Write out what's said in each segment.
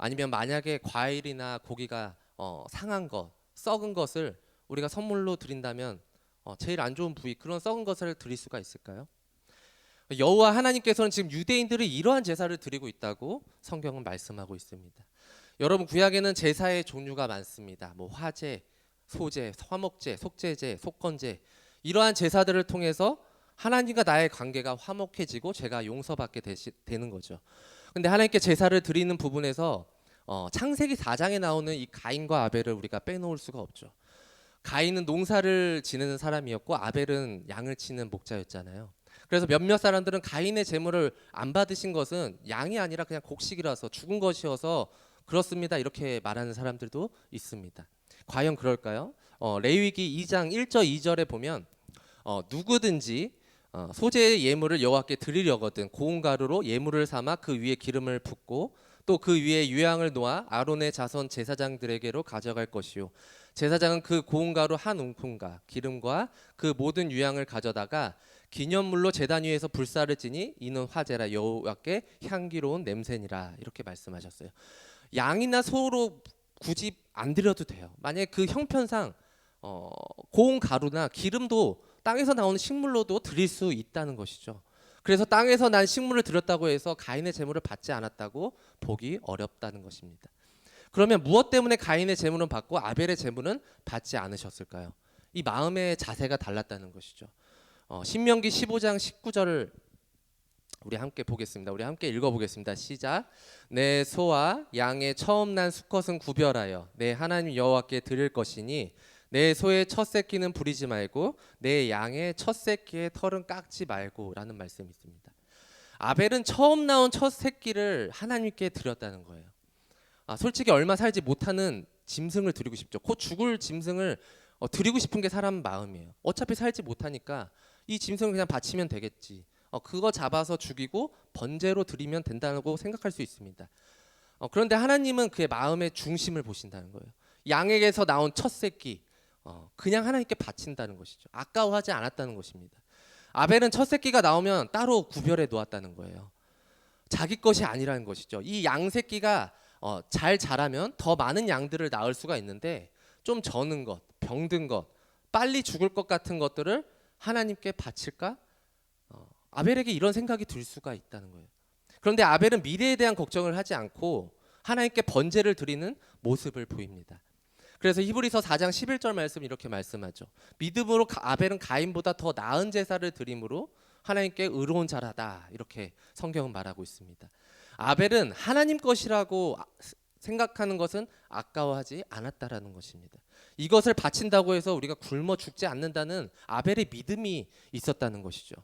아니면 만약에 과일이나 고기가 상한 것, 썩은 것을 우리가 선물로 드린다면 제일 안 좋은 부위 그런 썩은 것을 드릴 수가 있을까요? 여호와 하나님께서는 지금 유대인들이 이러한 제사를 드리고 있다고 성경은 말씀하고 있습니다. 여러분 구약에는 제사의 종류가 많습니다. 뭐 화제, 소제, 화목제, 속죄제, 속건제 이러한 제사들을 통해서 하나님과 나의 관계가 화목해지고 죄가 용서받게 되는 거죠. 근데 하나님께 제사를 드리는 부분에서 창세기 4장에 나오는 이 가인과 아벨을 우리가 빼놓을 수가 없죠. 가인은 농사를 지내는 사람이었고 아벨은 양을 치는 목자였잖아요. 그래서 몇몇 사람들은 가인의 제물을 안 받으신 것은 양이 아니라 그냥 곡식이라서 죽은 것이어서 그렇습니다 이렇게 말하는 사람들도 있습니다. 과연 그럴까요? 레위기 2장 1절 2절에 보면 누구든지 소재의 예물을 여호와께 드리려거든 고운 가루로 예물을 삼아 그 위에 기름을 붓고 또 그 위에 유향을 놓아 아론의 자손 제사장들에게로 가져갈 것이요 제사장은 그 고운 가루 한 움큼과 기름과 그 모든 유향을 가져다가 기념물로 제단 위에서 불사를 지니 이는 화제라 여호와께 향기로운 냄새니라 이렇게 말씀하셨어요. 양이나 소로 굳이 안 드려도 돼요. 만약에 그 형편상 고운 가루나 기름도 땅에서 나오는 식물로도 드릴 수 있다는 것이죠. 그래서 땅에서 난 식물을 드렸다고 해서 가인의 제물을 받지 않았다고 보기 어렵다는 것입니다. 그러면 무엇 때문에 가인의 제물은 받고 아벨의 제물은 받지 않으셨을까요? 이 마음의 자세가 달랐다는 것이죠. 신명기 15장 19절을 우리 함께 보겠습니다. 우리 함께 읽어보겠습니다. 시작. 내 소와 양의 처음 난 수컷은 구별하여 내 하나님 여호와께 드릴 것이니 내 소의 첫 새끼는 부리지 말고 내 양의 첫 새끼의 털은 깎지 말고라는 말씀이 있습니다. 아벨은 처음 나온 첫 새끼를 하나님께 드렸다는 거예요. 솔직히 얼마 살지 못하는 짐승을 드리고 싶죠. 곧 죽을 짐승을 드리고 싶은 게 사람 마음이에요. 어차피 살지 못하니까 이 짐승을 그냥 바치면 되겠지. 그거 잡아서 죽이고 번제로 드리면 된다고 생각할 수 있습니다. 그런데 하나님은 그의 마음의 중심을 보신다는 거예요. 양에게서 나온 첫 새끼 그냥 하나님께 바친다는 것이죠. 아까워하지 않았다는 것입니다. 아벨은 첫 새끼가 나오면 따로 구별해 놓았다는 거예요. 자기 것이 아니라는 것이죠. 이 양 새끼가 잘 자라면 더 많은 양들을 낳을 수가 있는데 좀 저는 것, 병든 것, 빨리 죽을 것 같은 것들을 하나님께 바칠까? 아벨에게 이런 생각이 들 수가 있다는 거예요. 그런데 아벨은 미래에 대한 걱정을 하지 않고 하나님께 번제를 드리는 모습을 보입니다. 그래서 히브리서 4장 11절 말씀 이렇게 말씀하죠. 믿음으로 아벨은 가인보다 더 나은 제사를 드림으로 하나님께 의로운 자라다 이렇게 성경은 말하고 있습니다. 아벨은 하나님 것이라고 생각하는 것은 아까워하지 않았다라는 것입니다. 이것을 바친다고 해서 우리가 굶어 죽지 않는다는 아벨의 믿음이 있었다는 것이죠.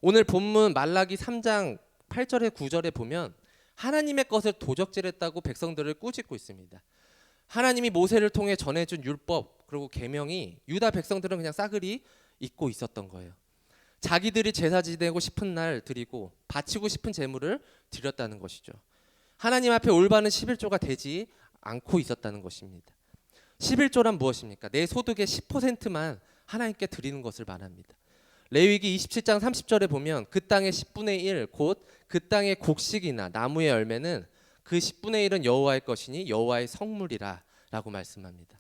오늘 본문 말라기 3장 8절에 9절에 보면 하나님의 것을 도적질했다고 백성들을 꾸짖고 있습니다. 하나님이 모세를 통해 전해준 율법 그리고 계명이 유다 백성들은 그냥 싸그리 잊고 있었던 거예요. 자기들이 제사 지내고 싶은 날 드리고 바치고 싶은 제물을 드렸다는 것이죠. 하나님 앞에 올바른 11조가 되지 않고 있었다는 것입니다. 11조란 무엇입니까? 내 소득의 10%만 하나님께 드리는 것을 말합니다. 레위기 27장 30절에 보면 그 땅의 10분의 1 곧 그 땅의 곡식이나 나무의 열매는 그 10분의 1은 여호와의 것이니 여호와의 성물이라 라고 말씀합니다.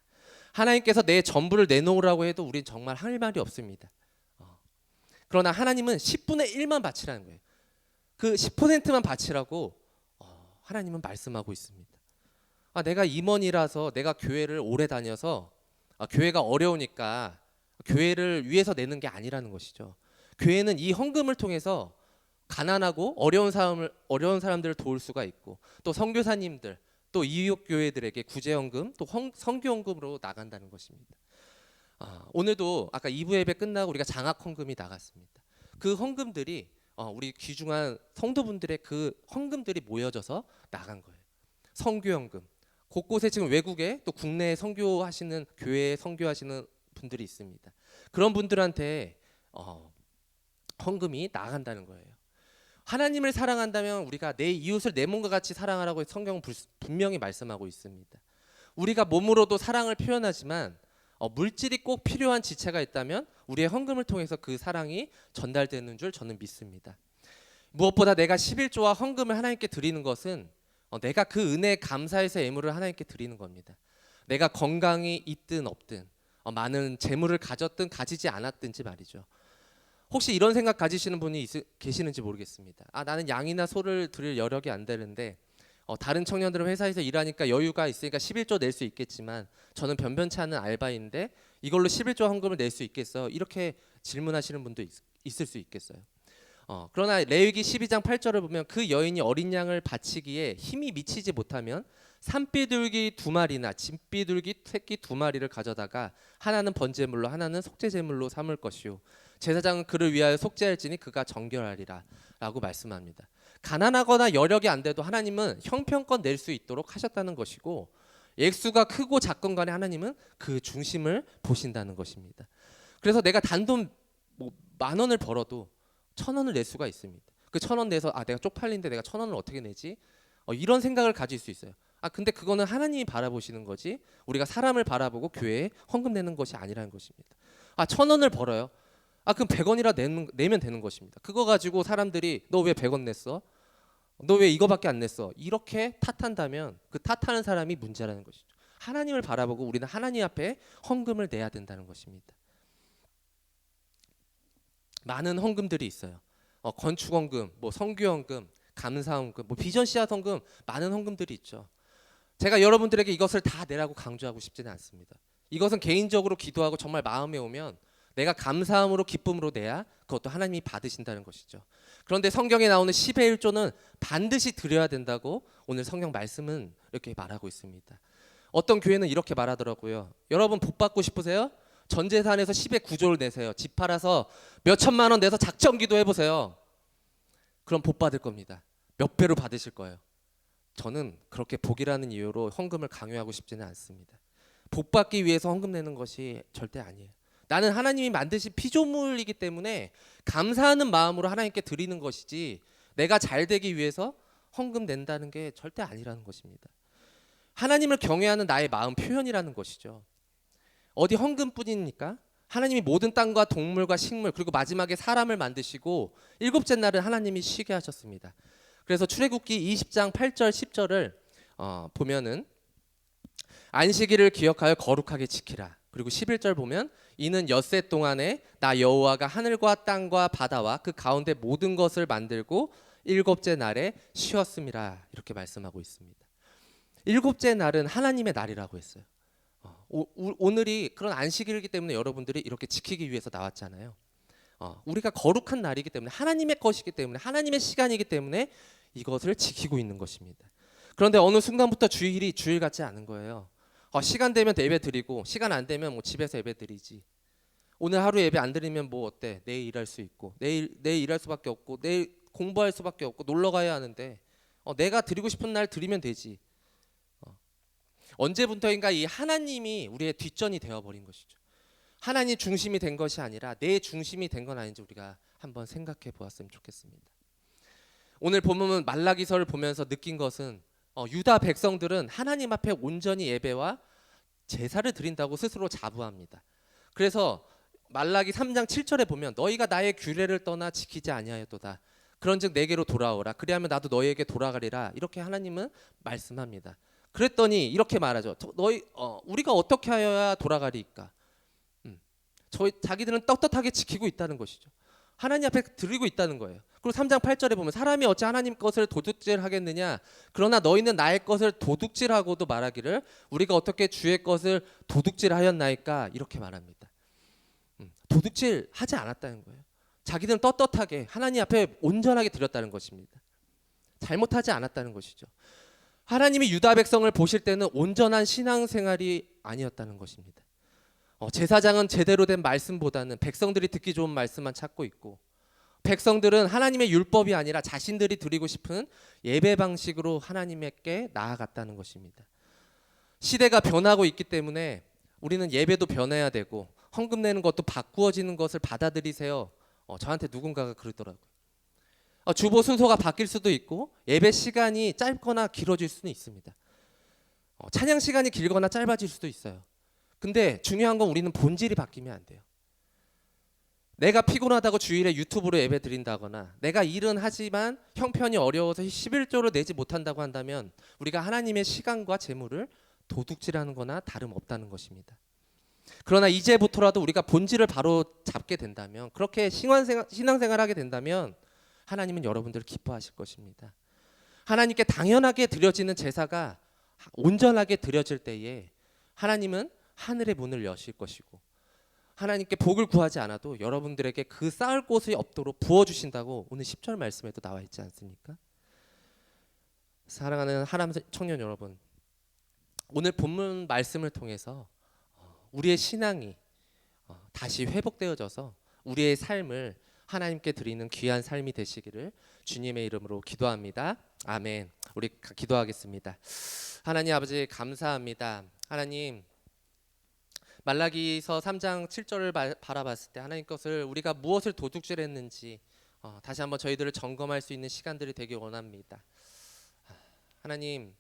하나님께서 내 전부를 내놓으라고 해도 우린 정말 할 말이 없습니다. 그러나 하나님은 10분의 1만 바치라는 거예요. 그 10%만 바치라고 하나님은 말씀하고 있습니다. 내가 임원이라서 내가 교회를 오래 다녀서 교회가 어려우니까 교회를 위해서 내는 게 아니라는 것이죠. 교회는 이 헌금을 통해서 가난하고 어려운 사람들을 도울 수가 있고 또 선교사님들 또 이웃 교회들에게 구제헌금 또 선교헌금으로 나간다는 것입니다. 오늘도 아까 2부 예배 끝나고 우리가 장학헌금이 나갔습니다. 그 헌금들이 우리 귀중한 성도분들의 그 헌금들이 모여져서 나간 거예요. 선교헌금 곳곳에 지금 외국에 또 국내에 선교하시는 교회에 선교하시는 분들이 있습니다. 그런 분들한테 헌금이 나간다는 거예요. 하나님을 사랑한다면 우리가 내 이웃을 내 몸과 같이 사랑하라고 성경은 분명히 말씀하고 있습니다. 우리가 몸으로도 사랑을 표현하지만 물질이 꼭 필요한 지체가 있다면 우리의 헌금을 통해서 그 사랑이 전달되는 줄 저는 믿습니다. 무엇보다 내가 11조와 헌금을 하나님께 드리는 것은 내가 그 은혜에 감사해서 예물을 하나님께 드리는 겁니다. 내가 건강이 있든 없든 많은 재물을 가졌든 가지지 않았든지 말이죠. 혹시 이런 생각 가지시는 분이 계시는지 모르겠습니다. 나는 양이나 소를 드릴 여력이 안 되는데 다른 청년들은 회사에서 일하니까 여유가 있으니까 11조 낼 수 있겠지만 저는 변변치 않은 알바인데 이걸로 11조 헌금을 낼 수 있겠어? 이렇게 질문하시는 분도 있을 수 있겠어요. 그러나 레위기 12장 8절을 보면 그 여인이 어린 양을 바치기에 힘이 미치지 못하면 산비둘기 2마리나 진비둘기 새끼 2마리를 가져다가 하나는 번제물로 하나는 속죄제물로 삼을 것이요 제사장은 그를 위하여 속죄할지니 그가 정결하리라 라고 말씀합니다. 가난하거나 여력이 안 돼도 하나님은 형편껏 낼 수 있도록 하셨다는 것이고 액수가 크고 작건 간에 하나님은 그 중심을 보신다는 것입니다. 그래서 내가 단돈 10,000원을 벌어도 1,000원을 낼 수가 있습니다. 그 1,000원 내서 내가 쪽팔린데 내가 1,000원을 어떻게 내지? 이런 생각을 가질 수 있어요. 근데 그거는 하나님이 바라보시는 거지 우리가 사람을 바라보고 교회에 헌금 내는 것이 아니라는 것입니다. 1,000원을 벌어요. 그럼 100원이라 내면 되는 것입니다. 그거 가지고 사람들이 너 왜 100원 냈어? 너 왜 이거밖에 안 냈어? 이렇게 탓한다면 그 탓하는 사람이 문제라는 것이죠. 하나님을 바라보고 우리는 하나님 앞에 헌금을 내야 된다는 것입니다. 많은 헌금들이 있어요. 건축헌금, 성교헌금, 감사헌금, 비전 씨앗 헌금, 많은 헌금들이 있죠. 제가 여러분들에게 이것을 다 내라고 강조하고 싶지는 않습니다. 이것은 개인적으로 기도하고 정말 마음에 오면 내가 감사함으로 기쁨으로 내야 그것도 하나님이 받으신다는 것이죠. 그런데 성경에 나오는 10의 1조는 반드시 드려야 된다고 오늘 성경 말씀은 이렇게 말하고 있습니다. 어떤 교회는 이렇게 말하더라고요. 여러분 복 받고 싶으세요? 전 재산에서 10의 9조를 내세요. 집 팔아서 몇 천만 원 내서 작정 기도 해보세요. 그럼 복 받을 겁니다. 몇 배로 받으실 거예요. 저는 그렇게 복이라는 이유로 헌금을 강요하고 싶지는 않습니다. 복 받기 위해서 헌금 내는 것이 절대 아니에요. 나는 하나님이 만드신 피조물이기 때문에 감사하는 마음으로 하나님께 드리는 것이지 내가 잘 되기 위해서 헌금 낸다는 게 절대 아니라는 것입니다. 하나님을 경외하는 나의 마음 표현이라는 것이죠. 어디 헌금뿐입니까? 하나님이 모든 땅과 동물과 식물 그리고 마지막에 사람을 만드시고 일곱째 날은 하나님이 쉬게 하셨습니다. 그래서 출애굽기 20장 8절 10절을 보면은 안식일을 기억하여 거룩하게 지키라. 그리고 11절 보면 이는 엿새 동안에 나 여호와가 하늘과 땅과 바다와 그 가운데 모든 것을 만들고 일곱째 날에 쉬었음이라 이렇게 말씀하고 있습니다. 일곱째 날은 하나님의 날이라고 했어요. 오늘이 그런 안식일이기 때문에 여러분들이 이렇게 지키기 위해서 나왔잖아요. 우리가 거룩한 날이기 때문에 하나님의 것이기 때문에 하나님의 시간이기 때문에 이것을 지키고 있는 것입니다. 그런데 어느 순간부터 주일이 주일 같지 않은 거예요. 시간 되면 예배 드리고 시간 안 되면 집에서 예배 드리지. 오늘 하루 예배 안 드리면 어때? 내일 일할 수 있고 내일 일할 수밖에 없고 내일 공부할 수밖에 없고 놀러 가야 하는데 내가 드리고 싶은 날 드리면 되지. 언제부터인가 이 하나님이 우리의 뒷전이 되어버린 것이죠. 하나님 중심이 된 것이 아니라 내 중심이 된 건 아닌지 우리가 한번 생각해 보았으면 좋겠습니다. 오늘 본문 말라기서를 보면서 느낀 것은 유다 백성들은 하나님 앞에 온전히 예배와 제사를 드린다고 스스로 자부합니다. 그래서 말라기 3장 7절에 보면 너희가 나의 규례를 떠나 지키지 아니하였도다. 그런즉 내게로 돌아오라. 그리하면 나도 너희에게 돌아가리라. 이렇게 하나님은 말씀합니다. 그랬더니 이렇게 말하죠. 우리가 어떻게 하여야 돌아가리까? 자기들은 떳떳하게 지키고 있다는 것이죠. 하나님 앞에 드리고 있다는 거예요. 그리고 3장 8절에 보면 사람이 어찌 하나님 것을 도둑질하겠느냐? 그러나 너희는 나의 것을 도둑질하고도 말하기를 우리가 어떻게 주의 것을 도둑질하였나이까? 이렇게 말합니다. 도둑질하지 않았다는 거예요. 자기들은 떳떳하게 하나님 앞에 온전하게 드렸다는 것입니다. 잘못하지 않았다는 것이죠. 하나님이 유다 백성을 보실 때는 온전한 신앙생활이 아니었다는 것입니다. 제사장은 제대로 된 말씀보다는 백성들이 듣기 좋은 말씀만 찾고 있고 백성들은 하나님의 율법이 아니라 자신들이 드리고 싶은 예배 방식으로 하나님께 나아갔다는 것입니다. 시대가 변하고 있기 때문에 우리는 예배도 변해야 되고 헌금 내는 것도 바꾸어지는 것을 받아들이세요. 저한테 누군가가 그러더라고요. 주보 순서가 바뀔 수도 있고 예배 시간이 짧거나 길어질 수는 있습니다. 찬양 시간이 길거나 짧아질 수도 있어요. 근데 중요한 건 우리는 본질이 바뀌면 안 돼요. 내가 피곤하다고 주일에 유튜브로 예배 드린다거나 내가 일은 하지만 형편이 어려워서 11조를 내지 못한다고 한다면 우리가 하나님의 시간과 재물을 도둑질하는 거나 다름없다는 것입니다. 그러나 이제부터라도 우리가 본질을 바로 잡게 된다면, 그렇게 신앙생활을 하게 된다면 하나님은 여러분들을 기뻐하실 것입니다. 하나님께 당연하게 드려지는 제사가 온전하게 드려질 때에 하나님은 하늘의 문을 여실 것이고 하나님께 복을 구하지 않아도 여러분들에게 그 쌓을 곳이 없도록 부어주신다고 오늘 10절 말씀에도 나와 있지 않습니까? 사랑하는 하람 청년 여러분, 오늘 본문 말씀을 통해서 우리의 신앙이 다시 회복되어져서 우리의 삶을 하나님께 드리는 귀한 삶이 되시기를 주님의 이름으로 기도합니다. 아멘. 우리 기도하겠습니다. 하나님 아버지 감사합니다. 하나님, 말라기서 3장 7절을 바라봤을 때 하나님 것을 우리가 무엇을 도둑질했는지 다시 한번 저희들을 점검할 수 있는 시간들이 되길 원합니다. 하나님,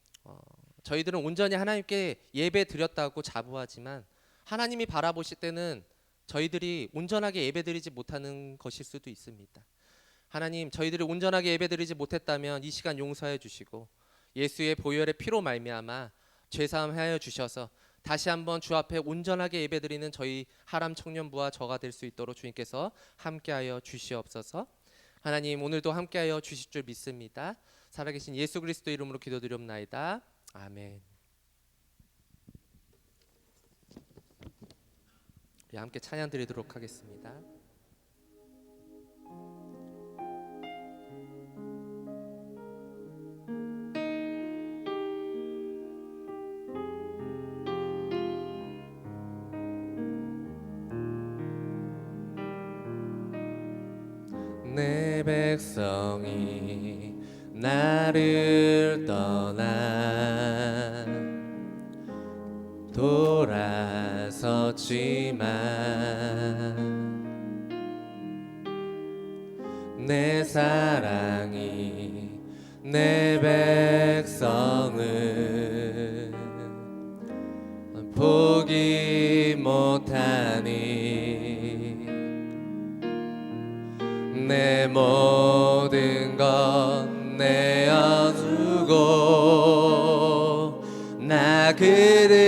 저희들은 온전히 하나님께 예배 드렸다고 자부하지만 하나님이 바라보실 때는 저희들이 온전하게 예배드리지 못하는 것일 수도 있습니다. 하나님, 저희들이 온전하게 예배드리지 못했다면 이 시간 용서해 주시고 예수의 보혈의 피로 말미암아 죄사함하여 주셔서 다시 한번 주 앞에 온전하게 예배드리는 저희 하람 청년부와 저가 될 수 있도록 주님께서 함께하여 주시옵소서. 하나님, 오늘도 함께하여 주실 줄 믿습니다. 살아계신 예수 그리스도 이름으로 기도드리옵나이다. 아멘. 우리 함께 찬양 드리도록 하겠습니다. 내 백성이 나를 떠나 돌아섰지만 내 사랑이 내 백성을 포기 못하니 내 모든 것 내어두고 나 그들